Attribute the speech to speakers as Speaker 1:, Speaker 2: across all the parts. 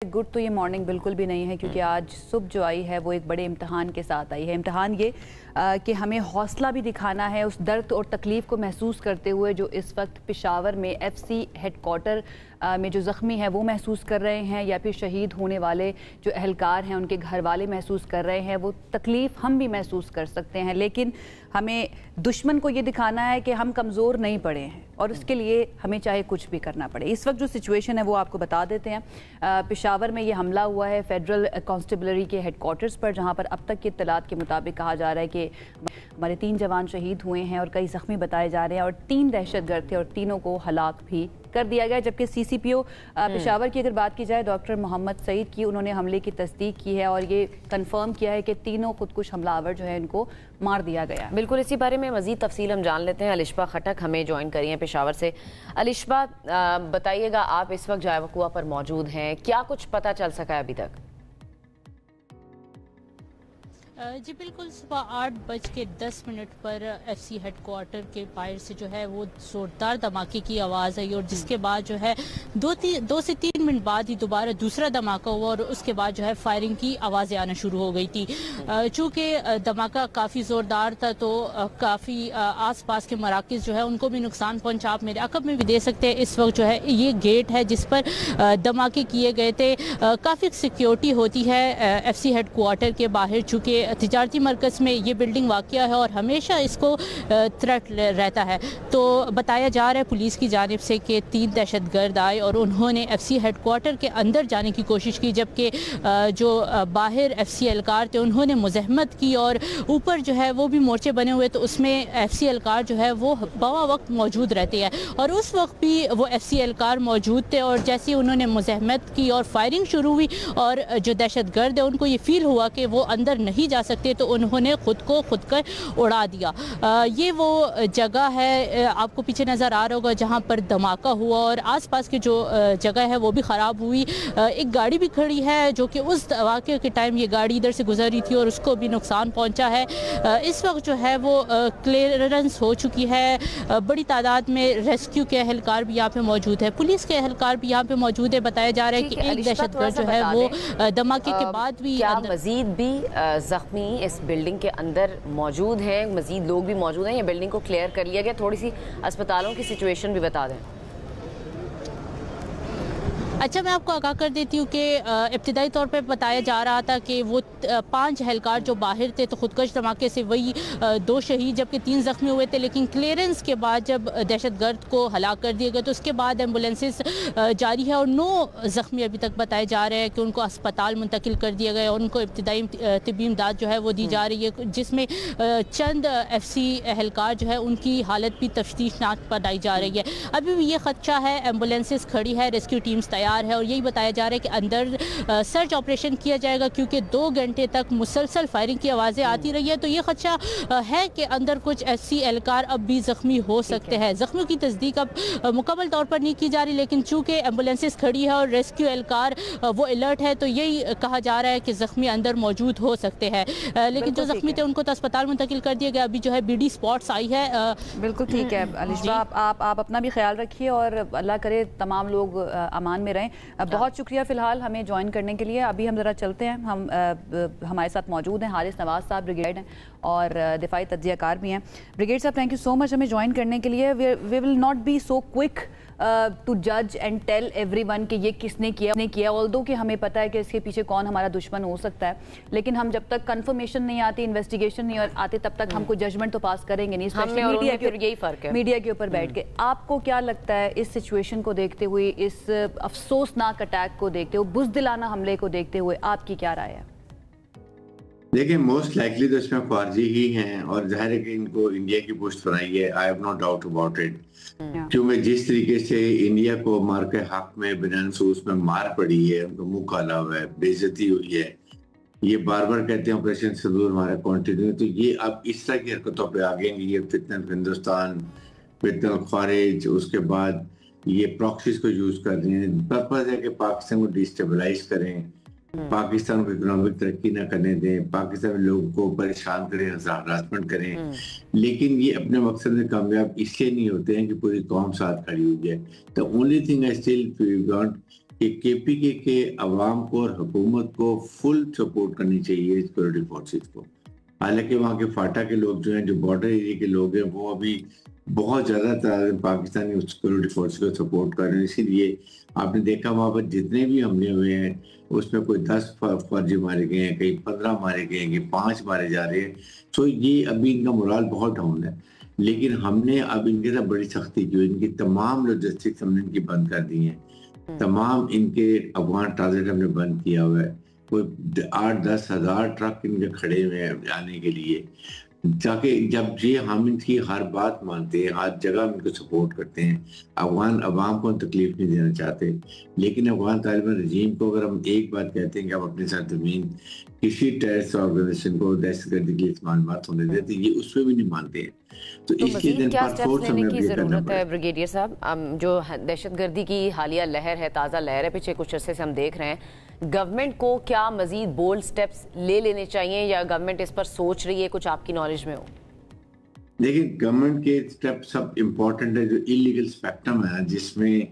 Speaker 1: Good तो ये morning बिल्कुल भी नहीं है, क्योंकि आज सुबह जो आई है वो एक बड़े इम्तहान के साथ आई है। इम्तहान ये कि हमें हौसला भी दिखाना है उस दर्द और तकलीफ़ को महसूस करते हुए जो इस वक्त पेशावर में एफसी हेडक्वार्टर में जो ज़ख्मी है वो महसूस कर रहे हैं, या फिर शहीद होने वाले जो अहलकार हैं उनके घर वाले महसूस कर रहे हैं। वो तकलीफ़ हम भी महसूस कर सकते हैं, लेकिन हमें दुश्मन को ये दिखाना है कि हम कमज़ोर नहीं पड़े हैं और उसके लिए हमें चाहे कुछ भी करना पड़े। इस वक्त जो सिचुएशन है वो आपको बता देते हैं। पेशावर में ये हमला हुआ है फेडरल कांस्टेबलरी के हेडक्वार्टर्स पर, जहाँ पर अब तक की इत्तलात के मुताबिक कहा जा रहा है कि हमारे 3 जवान शहीद हुए हैं और कई ज़ख्मी बताए जा रहे हैं, और 3 दहशतगर्द थे और तीनों को हलाक भी कर दिया गया। जबकि सीसीपीओ पेशावर की अगर बात की जाए डॉक्टर मोहम्मद सईद की, उन्होंने हमले की तस्दीक की है और ये कंफर्म किया है कि तीनों खुदकुश हमलावर जो है इनको मार दिया गया।
Speaker 2: बिल्कुल, इसी बारे में मजीद तफसील हम जान लेते हैं। अलिशबा खटक हमें ज्वाइन करी हैं पेशावर से। अलिशबा, बताइएगा, आप इस वक्त जायवकुआ पर मौजूद हैं, क्या कुछ पता चल सका है अभी तक?
Speaker 3: जी बिल्कुल, सुबह 8:10 पर एफसी हेडक्वार्टर के बाहर से जो है वो जोरदार धमाके की आवाज़ आई, और जिसके बाद जो है 2 से 3 मिनट बाद ही दोबारा दूसरा धमाका हुआ और उसके बाद जो है फायरिंग की आवाज़ें आना शुरू हो गई थी। चूँकि धमाका काफ़ी ज़ोरदार था तो काफ़ी आसपास के मराकज़ जो है उनको भी नुकसान पहुँचा। आप मेरे अकब में भी दे सकते हैं, इस वक्त जो है ये गेट है जिस पर धमाके किए गए थे। काफ़ी सिक्योरिटी होती है एफसी हेडक्वार्टर के बाहर, चूँकि तिजारती मरकज़ में ये बिल्डिंग वाक़या है और हमेशा इसको थ्रेट रहता है। तो बताया जा रहा है पुलिस की जानिब से कि 3 दहशतगर्द आए और उन्होंने एफसी हेडक्वार्टर के अंदर जाने की कोशिश की, जबकि जो बाहर एफसी एहलकार थे उन्होंने मुज़ाहमत की और ऊपर जो है वो भी मोर्चे बने हुए, तो उसमें एफसी एहलकार जो है वो बवा वक्त मौजूद रहते हैं और उस वक्त भी वो एफसी एहलकार मौजूद थे। और जैसे ही उन्होंने मुज़ाहमत की और फायरिंग शुरू हुई और जो दहशतगर्द है उनको ये फील हुआ कि वो अंदर नहीं जा सकते, तो उन्होंने खुद कर उड़ा दिया। ये वो जगह है, आपको पीछे नज़र आ रहा होगा, जहाँ पर धमाका हुआ और आसपास की जो जगह है वो भी ख़राब हुई। एक गाड़ी भी खड़ी है जो कि उस वाक़े के टाइम ये गाड़ी इधर से गुजर रही थी और उसको भी नुकसान पहुँचा है। इस वक्त जो है वो क्लियरेंस हो चुकी है। बड़ी तादाद में रेस्क्यू के अहलकार भी यहाँ पे मौजूद है, पुलिस के अहलकार भी यहाँ पे मौजूद है। बताया जा रहा है कि एक दहशतगर्द जो है वो धमाके के बाद भी
Speaker 2: मजीद भी ज़ख्मी इस बिल्डिंग के अंदर मौजूद हैं, मजीद लोग भी मौजूद हैं, ये बिल्डिंग को क्लियर कर लिया गया? थोड़ी सी अस्पतालों की सिचुएशन भी बता दें।
Speaker 3: अच्छा, मैं आपको आगाह कर देती हूँ कि इब्तिदाई तौर पे बताया जा रहा था कि वो 5 एहलकार जो बाहर थे तो खुदकश धमाके से वही 2 शहीद जबकि 3 ज़ख्मी हुए थे, लेकिन क्लियरेंस के बाद जब दहशतगर्द को हलाक कर दिया गया तो उसके बाद एम्बुलेंसेस जारी है और 9 ज़ख्मी अभी तक बताए जा रहे हैं कि उनको अस्पताल मुंतकिल कर दिया गया और उनको इब्तिदाई तिब्बी इमदाद जो है वो दी जा रही है, जिसमें चंद एफसी एहलकार जो है उनकी हालत भी तफ्तीशनाक बताई जा रही है। अभी भी ये खदशा है, एम्बुलेंसेस खड़ी है, रेस्क्यू टीम्स तैयार है और यही बताया जा रहा है कि अंदर सर्च ऑपरेशन किया जाएगा, क्योंकि 2 घंटे तक मुसलसल फायरिंग की आवाज़ें आती रही है। तो ये खदशा है कि अंदर कुछ एफसी एहलकार अब भी ज़ख्मी हो सकते हैं। ज़ख्मियों की तस्दीक अब मुकम्मल तौर पर नहीं की जा रही, लेकिन चूँकि एम्बुलेंसेस खड़ी है और रेस्क्यू एहलकार वो अलर्ट है, तो यही कहा जा रहा है कि ज़ख्मी अंदर मौजूद हो सकते हैं। लेकिन जो ज़ख्मी थे उनको तो अस्पताल मुंतकिल कर दिया गया। अभी जो है BD स्पॉट्स आई है।
Speaker 1: बिल्कुल ठीक है अलिशबा, आप अपना भी ख्याल रखिए और अल्लाह करे तमाम लोग अमान में रहें। बहुत शुक्रिया फ़िलहाल हमें ज्वाइन करने के लिए। अभी हम ज़रा चलते हैं, हम हमारे साथ मौजूद हैं हारिस नवाज साहब, ब्रिगेड हैं और दिफाई तज्ज़ियाकार भी हैं। ब्रिगेड साहब, थैंक यू सो मच हमें ज्वाइन करने के लिए। We will not be so quick to जज एंड टेल एवरीवन कि ये किसने किया ऑल्दो कि हमें पता है कि इसके पीछे कौन हमारा दुश्मन हो सकता है, लेकिन हम जब तक कंफर्मेशन नहीं आती, इन्वेस्टिगेशन नहीं आती, तब तक हमको जजमेंट तो पास करेंगे नहीं, स्पेशली मीडिया के ऊपर बैठ के। आपको क्या लगता है इस सिचुएशन को देखते हुए, इस अफसोसनाक अटैक को देखते हुए, बुज़दिलाना हमले को देखते हुए आपकी क्या राय है?
Speaker 4: देखिए, मोस्ट लाइकली तो इसमें फर्जी ही हैं और जाहिर है कि इनको इंडिया की पुष्ट बनाई है। I have no doubt about it, क्योंकि जिस तरीके से इंडिया को मार के हक में बिना अफसोस में मार पड़ी है, उनको मुंह काला हुआ है, बेइज्जती हुई है, ये बार बार कहते हैं ऑपरेशन सिंदूर हमारा कंटिन्यू, तो ये अब इस तरह की हरकतों पे आ गए। ये फितनत हिंदुस्तान, फितनत खारिज, उसके बाद ये प्रॉक्सीज को यूज कर रही हैं। पर्पज है कि पाकिस्तान को डिस्टेबलाइज करें, पाकिस्तान को इकोनॉमिक तरक्की ना करने दें, पाकिस्तान में लोगों को परेशान करें, हरासमेंट करें। लेकिन ये अपने मकसद में कामयाब इसलिए नहीं होते हैं कि पूरी कौम साथ खड़ी हुई है। The only thing I still want कि केपीके के अवाम को और हुकूमत को फुल सपोर्ट करनी चाहिए सिक्योरिटी फोर्सेस को। हालांकि वहाँ के फाटा के लोग जो हैं, जो बॉर्डर एरिया के लोग हैं, वो अभी बहुत ज़्यादा तादाद में पाकिस्तानी सिक्योरिटी फोर्स को सपोर्ट कर रहे हैं। इसीलिए आपने देखा वहाँ पर जितने भी हमले हुए हैं उसमें कोई 10 फौजी मारे गए हैं, कहीं 15 मारे गए हैं, कहीं 5 मारे जा रहे हैं। तो ये अभी इनका मोराल बहुत डाउन है। लेकिन हमने अब इनके साथ बड़ी सख्ती की, इनकी तमाम लॉजिस्टिक्स हमने इनकी बंद कर दी हैं, तमाम इनके अफगान ट्रांजिट हमने बंद किया हुआ है। कोई 8-10 हज़ार ट्रक इनके खड़े हुए हैं जाने के लिए, ताकि जब ये हम इनकी हर बात मानते हैं, हर जगह हम इनको सपोर्ट करते हैं, अफगान अवाम को तकलीफ नहीं देना चाहते। लेकिन अफगान तालिबान रजीम को अगर हम एक बात कहते हैं कि आप अपने साथ ज़मीन किसी टेररिस्ट ऑर्गेनाइजेशन को दहशतगर्दी के लिए इस्तेमाल मत होने देते, ये उसमें भी नहीं मानते हैं। तो इसके दिन
Speaker 2: क्या
Speaker 4: पर
Speaker 2: स्टेप्स
Speaker 4: फोर्स
Speaker 2: लेने
Speaker 4: हमें
Speaker 2: की
Speaker 4: अपडेट करना
Speaker 2: जरूरत है
Speaker 4: पड़ेगा।
Speaker 2: ब्रिगेडियर साहब? जो दहशतगर्दी की हालिया लहर है, ताज़ा लहर है, पीछे कुछ अरसे से हम देख रहे हैं, गवर्नमेंट को क्या मजीद बोल्ड स्टेप्स ले लेने चाहिए या गवर्नमेंट इस पर सोच रही है? कुछ आपकी नॉलेज में हो?
Speaker 4: देखिए, गवर्नमेंट के स्टेप सब इम्पोर्टेंट है। जो इलीगल स्पेक्ट्रम है जिसमें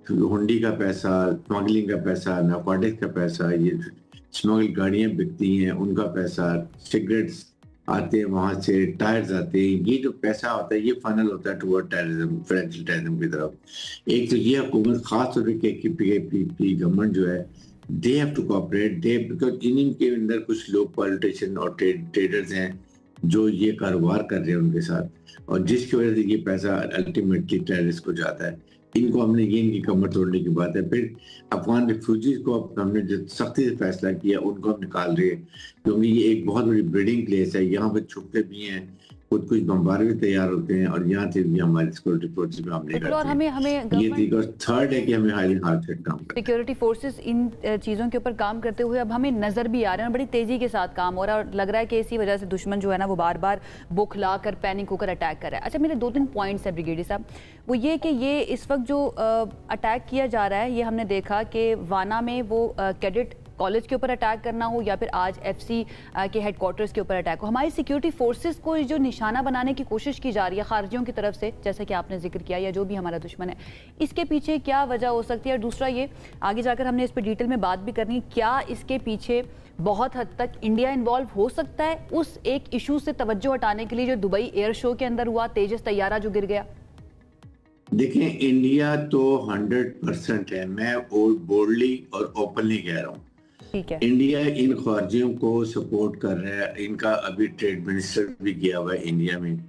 Speaker 4: हुंडी का पैसा, स्मगलिंग का पैसा, नारकोटिक्स का पैसा, ये स्मगल गाड़ियां बिकती हैं उनका पैसा, सिगरेट्स आते हैं वहां से, टायर्स आते हैं, ये जो पैसा होता है ये फनल होता है टुवर्ड टेररिज्म, फाइनेंशियल टेररिज्म की तरफ। एक तो ये हुकूमत खास तौर पे गवर्नमेंट जो है, they have to cooperate, they because इनके अंदर कुछ लोग पॉलिटिशियन और ट्रेडर्स हैं जो ये कारोबार कर रहे हैं उनके साथ, और जिसकी वजह से ये पैसा अल्टीमेटली टेररिस्ट को जाता है। इनको हमने ये इनकी कमर तोड़ने की बात है। फिर अफगान रिफ्यूजीज को हमने जो सख्ती से फैसला किया उनको हम निकाल रहे हैं, क्योंकि ये एक बहुत बड़ी ब्रीडिंग प्लेस है। यहाँ पे छुपते भी हैं, खुद कुछ बम्बार भी तैयार होते हैं, और यहाँ से भी हमारी सिक्योरिटी फोर्सेस में हमले करते हैं।
Speaker 1: हमें
Speaker 4: ये ठीक। और थर्ड है कि हमें हाईली हार्ड से काम करना है।
Speaker 1: सिक्योरिटी फोर्सेस इन चीज़ों के ऊपर काम करते हुए अब हमें नज़र भी आ रहे हैं, बड़ी तेज़ी के साथ काम हो रहा है, और लग रहा है कि इसी वजह से दुश्मन जो है ना वो बार बार बुखला कर, पैनिक होकर अटैक कर रहा है। अच्छा, मेरे 2-3 पॉइंट्स है ब्रिगेडियर साहब, वो ये कि ये इस वक्त जो अटैक किया जा रहा है, ये हमने देखा कि वाना में वो कैडेट कॉलेज के ऊपर अटैक करना हो या फिर आज एफसी के हेडक्वार्टर्स के ऊपर अटैक हो, हमारी सिक्योरिटी फोर्सेस को जो निशाना बनाने की कोशिश की जा रही है खारजियों की तरफ से, जैसे कि आपने जिक्र किया, या जो भी हमारा दुश्मन है, इसके पीछे क्या वजह हो सकती है? और दूसरा ये, आगे जाकर हमने इस पर डिटेल में बात भी करनी है, क्या इसके पीछे बहुत हद तक इंडिया इन्वॉल्व हो सकता है उस एक इशू से तवज्जो हटाने के लिए जो दुबई एयर शो के अंदर हुआ, तेजस तैयारा जो गिर गया?
Speaker 4: देखें, इंडिया तो 100% है, मैं बोल्डली और ओपनली कह रहा हूँ।
Speaker 1: ठीक है,
Speaker 4: इंडिया इन खारजियों को सपोर्ट कर रहा है। इनका अभी ट्रेड मिनिस्टर भी गया हुआ है इंडिया में।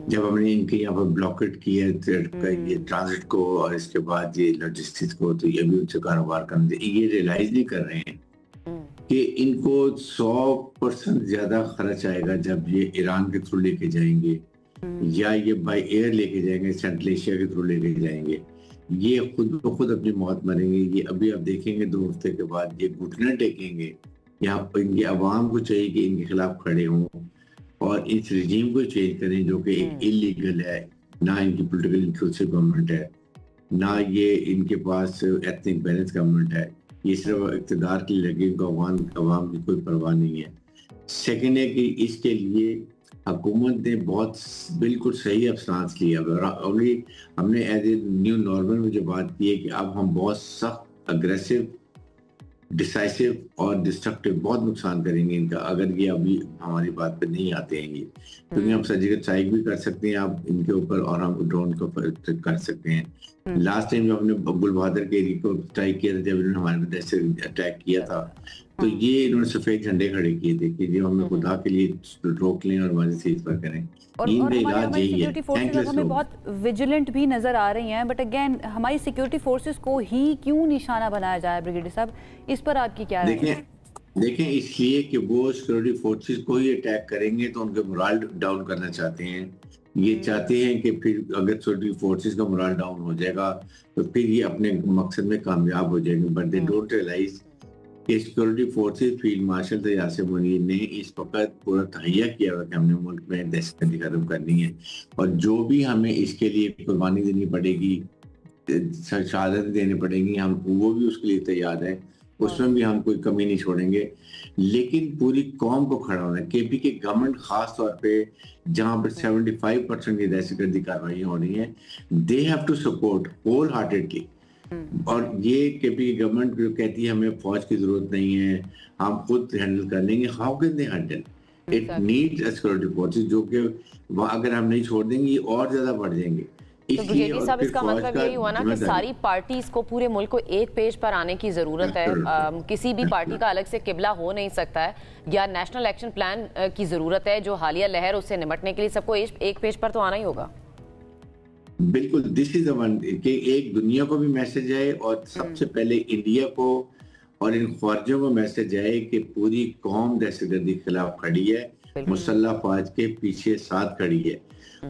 Speaker 4: जब हमने इनके यहाँ पर ब्लॉकेट किया ये ट्रांजिट को और इसके बाद ये लॉजिस्टिक्स को, तो ये भी उनसे कारोबार करने, ये रियलाइज नहीं कर रहे हैं कि इनको 100% ज्यादा खर्च आएगा जब ये ईरान के थ्रू लेके जाएंगे या ये बाय एयर लेके जाएंगे, सेंट्रल एशिया के थ्रू लेके जाएंगे। ये खुद ब खुद अपनी मौत मरेंगे। ये अभी आप देखेंगे 2 हफ्ते के बाद ये घुटने टेकेंगे। यहाँ पर इनके अवाम को चाहिए कि इनके खिलाफ खड़े हों और इस रिजीम को चेंज करें जो कि एक इलीगल है। ना इनकी पॉलिटिकल इंक्लूसिव गवर्नमेंट है, ना ये इनके पास एथनिक बैलेंस गवर्नमेंट है। ये सिर्फ इक़्तिदार के लिए लगे, इनको अवाम की कोई परवाह नहीं है। सेकेंड है कि इसके लिए हुकूमत ने बहुत बिल्कुल सही अफसांस लिया। अभी हमने एज ए न्यू नॉर्मल में जो बात की है कि अब हम बहुत सख्त, अग्रेसिव, डिसाइसिव और डिस्ट्रक्टिव बहुत नुकसान करेंगे इनका, अगर ये अभी हमारी बात पे नहीं आते हैं। ये क्योंकि हम सर्जिकल स्ट्राइक भी कर सकते हैं आप इनके ऊपर, और हम ड्रोन को कर सकते हैं। लास्ट टाइम जब हमने अब्दुल बहादुर के एरिया को स्ट्राइक किया था, जब इन्होंने हमारे पे से अटैक किया था, तो ये इन्होंने सफेद झंडे खड़े किए थे कि जो हमें खुदा के लिए रोक लें और हमारे सीज पर करें।
Speaker 1: और हमारी सिक्योरिटी फोर्सेस हमें बहुत विजिलेंट भी नजर आ रही हैं, बट अगेन हमारी सिक्योरिटी फोर्सेस को ही क्यों निशाना बनाया जाए ब्रिगेडियर साहब, इस पर आपकी क्या राय है?
Speaker 4: देखें, इसलिए कि वो सिक्योरिटी फोर्सेस को ही अटैक करेंगे तो उनके मोरल डाउन करना चाहते हैं। ये चाहते हैं कि फिर अगर सिक्योरिटी फोर्सेस का मोरल डाउन हो जाएगा तो फिर ये अपने मकसद में कामयाब हो जाएंगे। बट दे डोंट रियलाइज कि security forces field marshal Yasir Munir ने इस वक्त पूरा तहैया किया हुआ कि हमने मुल्क में दहशतगर्दी खत्म करनी है, और जो भी हमें इसके लिए कुर्बानी देनी पड़ेगी, शहादत देनी पड़ेगी, हम वो भी उसके लिए तैयार है। उसमें भी हम कोई कमी नहीं छोड़ेंगे। लेकिन पूरी कौम को खड़ा होना है। केपी के गवर्नमेंट खास तौर पे जहां पर 75% की दहशतगर्दी कार्रवाई हो रही है, they have to support wholeheartedly और ये केपी गवर्नमेंट जो कहती है हमें फौज की जरूरत नहीं है, हम खुद हैंडल कर लेंगे, how can they handle? It needs a security forces, जो कि अगर हम नहीं छोड़ देंगे ये और ज्यादा बढ़ जाएंगे।
Speaker 2: तो ब्रिगेडियर साहब, इसका मतलब यही हुआ ना कि सारी पार्टीज को, पूरे मुल्क को एक पेज पर आने की जरूरत है। किसी भी पार्टी का अलग से किबला हो नहीं सकता है, या नेशनल एक्शन प्लान की जरूरत है जो हालिया लहर उससे निपटने के लिए सबको एक पेज पर तो आना ही होगा।
Speaker 4: बिल्कुल, दिस इज द वन कि एक दुनिया को भी मैसेज आए और सबसे पहले इंडिया को और इन ख्वारिजों को मैसेज आए कि पूरी कौम दहशतगर्दी के खिलाफ खड़ी है, मुसल्लह फौज के पीछे साथ खड़ी है।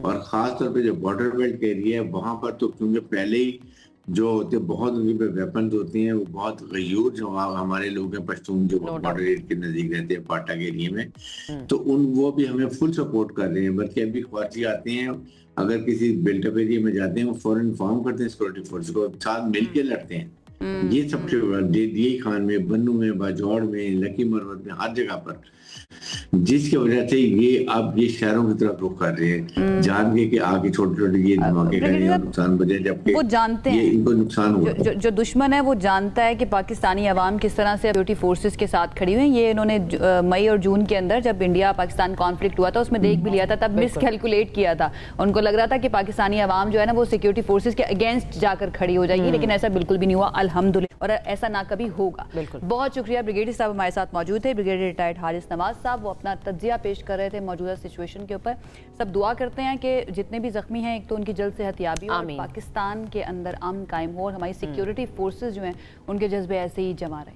Speaker 4: और खास तौर पे जो बॉर्डर बेल्ट एरिया है वहां पर तो क्योंकि पहले ही जो होते बहुत उनके पे वेपन्स होती हैं, वो बहुत गयूर जो हमारे लोग हैं पश्तून जो बॉर्डर एरिया के नजदीक रहते हैं पाटा के एरिया में, तो वो भी हमें फुल सपोर्ट कर रहे हैं। बल्कि अभी ख्वारिजी आते हैं, अगर किसी बिल्टअप एरिया में जाते हैं वो फौरन इन्फॉर्म करते हैं सिक्योरिटी फोर्स को, साथ मिलकर लड़ते हैं। ये सबसे डी खान में, बन्नू में, बाजौड़ में, लकी मरवत में, हर जगह पर, जिसकी वजह से ये अब ये शहरों की तरफ रुख कर रहे हैं, जान के कि आगे छोटे-छोटे ये धमाके करें और नुकसान बचे, जबकि
Speaker 1: वो जानते हैं
Speaker 4: इनको नुकसान हुआ।
Speaker 1: जो दुश्मन है वो जानता है कि पाकिस्तानी अवाम किस तरह से सिक्योरिटी फोर्सेस के साथ खड़ी हुई है। ये इन्होंने मई और जून के अंदर जब इंडिया पाकिस्तान कॉन्फ्लिक्ट हुआ था उसमें देख भी लिया था, तब मिसकैलकुलेट किया था। उनको लग रहा था कि पाकिस्तानी अवाम जो है ना वो सिक्योरिटी फोर्सेस के अगेंस्ट जाकर खड़ी हो जाएगी, लेकिन ऐसा बिल्कुल भी नहीं हुआ अल्हम्दुलिल्लाह, और ऐसा ना कभी होगा। बहुत शुक्रिया। ब्रिगेडियर साहब हमारे साथ मौजूद थे, ब्रिगेडियर रिटायर्ड हारिस नवाज साहब, वो अपना तज्जिया पेश कर रहे थे मौजूदा सिचुएशन के ऊपर। सब दुआ करते हैं कि जितने भी जख्मी हैं एक तो उनकी जल्द सेहतयाबी हो, और पाकिस्तान के अंदर अमन कायम हो, और हमारी सिक्योरिटी फोर्सेस जो हैं उनके जज्बे ऐसे ही जमा रहे।